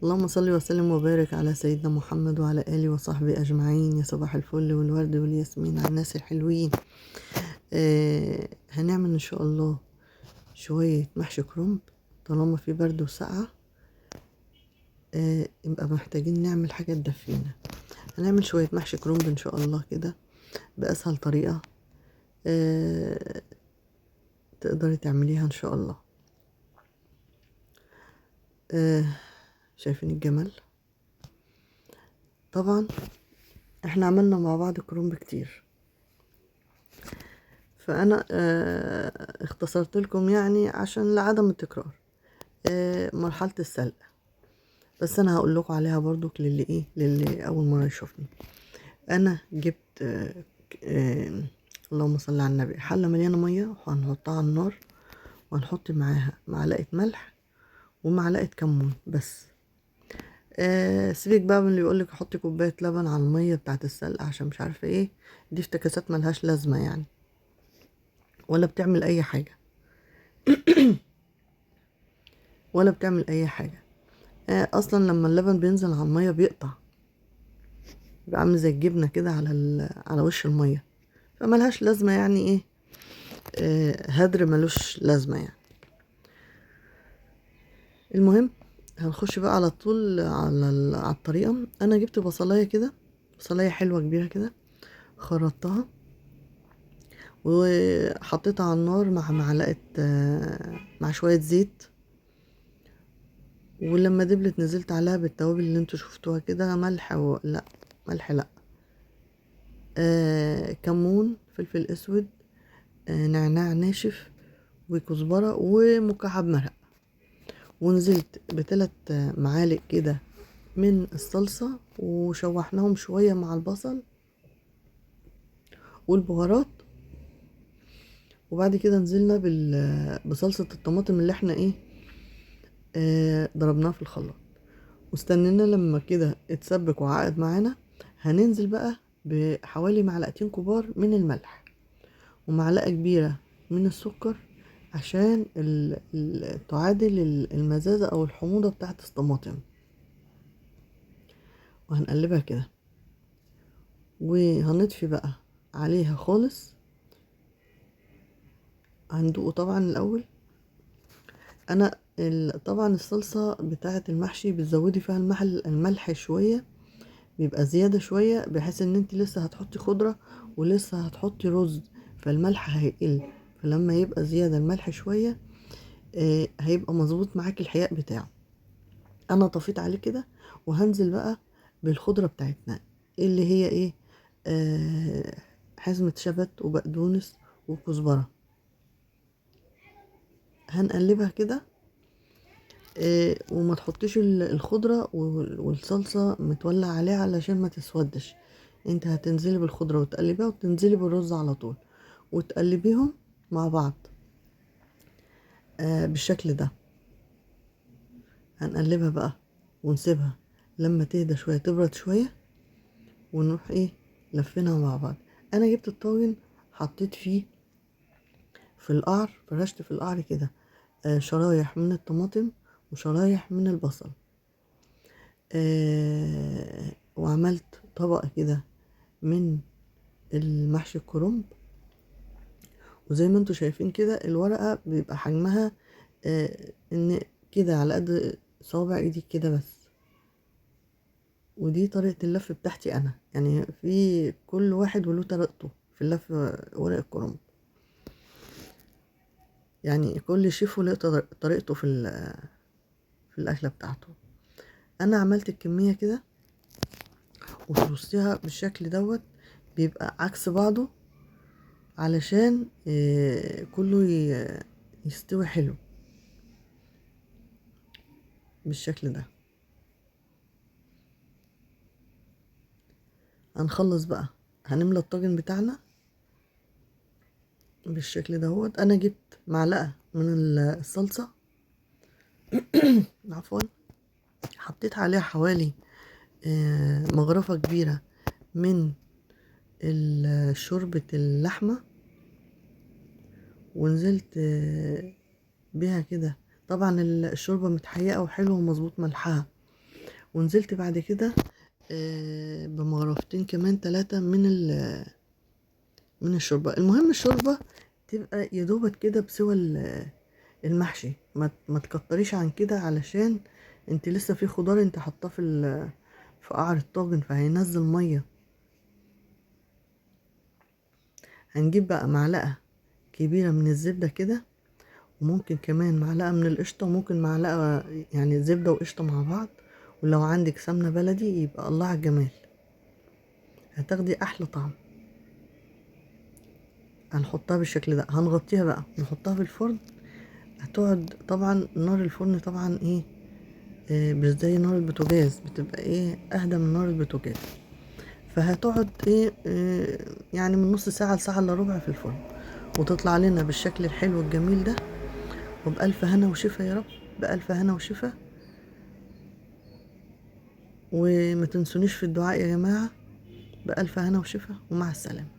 اللهم صل وسلم وبارك على سيدنا محمد وعلى آله وصحبه أجمعين. يا صباح الفل والورد والياسمين على الناس الحلوين. هنعمل إن شاء الله شوية محشي كرنب. طالما في برد وسقعة يبقى محتاجين نعمل حاجة تدفينا. هنعمل شوية محشي كرنب إن شاء الله كده بأسهل طريقة تقدري تعمليها إن شاء الله. شايفين الجمال؟ طبعا احنا عملنا مع بعض كرنب كتير، فانا اختصرت لكم يعني عشان لعدم التكرار مرحلة السلق. بس انا هقول لكم عليها برضو للي اول مرة يشوفني. انا جبت اللهم صل على النبي حلة مليانة مية وهنحطها على النار، وهنحط معاها معلقة ملح ومعلقة كمون بس. سيبك بقى من اللي يقولك حطي كوباية لبن على المية بتاعت السلق عشان مش عارفة ايه، دي افتكاسات ملهاش لازمة يعني، ولا بتعمل اي حاجة ولا بتعمل اي حاجة. اصلا لما اللبن بينزل على المية بيقطع، بيبقى عامل زي الجبنة كده على وش المية، فملهاش لازمة يعني ايه. هدر ملوش لازمة يعني. المهم هنخش بقى على طول على الطريقة. انا جبت بصلاية كده، بصلاية حلوة كبيرة كده، خرطتها وحطيتها على النار مع معلقة مع شوية زيت، ولما دبلت نزلت عليها بالتوابل اللي انتوا شفتوها كده. لا ملح لا، كمون، فلفل اسود، نعناع ناشف، وكزبرة ومكعب مرق. ونزلت بثلاث معالق كده من الصلصة وشوحناهم شوية مع البصل والبهارات. وبعد كده نزلنا بصلصة الطماطم اللي احنا ايه ضربناها في الخلاط، واستنينا لما كده اتسبك وعقد معانا. هننزل بقى بحوالي معلقتين كبار من الملح ومعلقة كبيرة من السكر عشان تعادل المزازة او الحموضة بتاعت الطماطم. وهنقلبها كده وهنطفي بقى عليها خالص. هندوقه طبعا الاول. انا طبعا الصلصة بتاعة المحشي بتزودي فيها الملح شوية، بيبقى زيادة شوية بحيث ان انت لسه هتحطي خضرة ولسه هتحطي رز، فالملح هيقل. فلما يبقى زيادة الملح شوية هيبقى مظبوط معاك الحياء بتاعه. انا طفيت عليه كده وهنزل بقى بالخضرة بتاعتنا اللي هي ايه، حزمة شبت وبقدونس وكزبرة. هنقلبها كده وما تحطيش الخضرة والصلصة متولع عليها علشان ما تسودش. انت هتنزلي بالخضرة وتقلبيها وتنزلي بالرز على طول وتقلبيهم مع بعض بالشكل ده. هنقلبها بقى ونسيبها لما تهدى شوية، تبرد شوية، ونروح ايه لفينها مع بعض. انا جبت الطاجن حطيت فيه في القعر، فرشت في القعر كده شرايح من الطماطم وشرايح من البصل. وعملت طبق كده من المحشي الكرنب. وزي ما انتوا شايفين كده الورقة بيبقى حجمها ان كده على قد صوابع ايدي كده بس. ودي طريقة اللف بتاعتي انا، يعني في كل واحد وله طريقته في اللف ورق الكرنب، يعني كل شيف له طريقته في الاكلة بتاعته. انا عملت الكمية كده وترصيها بالشكل دوت، بيبقى عكس بعضه علشان كله يستوي حلو بالشكل ده. هنخلص بقى، هنملى الطاجن بتاعنا بالشكل دهوت. انا جبت معلقة من الصلصة عفوا، حطيت عليها حوالي مغرفة كبيرة من شوربة اللحمة، ونزلت بيها كده. طبعا الشوربة متحيقة وحلوة ومظبوط ملحها. ونزلت بعد كده بمغرفتين كمان 3 من الشوربة. المهم الشوربة تبقى يدوبت كده بسوى المحشي، ما تكتريش عن كده، علشان انت لسه في خضار انت حاطاه في قعر الطاجن، فهينزل ميه. هنجيب بقى معلقه كبيره من الزبده كده، وممكن كمان معلقه من القشطه، وممكن معلقه يعني زبده وقشطه مع بعض، ولو عندك سمنه بلدي يبقى الله على الجمال، هتاخدي احلى طعم. هنحطها بالشكل ده، هنغطيها بقى نحطها في الفرن. هتقعد طبعا نار الفرن طبعا ايه، مش زي نار البوتاجاز، بتبقى ايه اهدى من نار البوتاجاز. فهتقعد ايه يعني من نص ساعة لساعة الا ربع في الفرن، وتطلع لنا بالشكل الحلو الجميل ده. وبألف هنا وشفا يا رب، بألف هنا وشفا. وما تنسونيش في الدعاء يا جماعة. بألف هنا وشفا، ومع السلامة.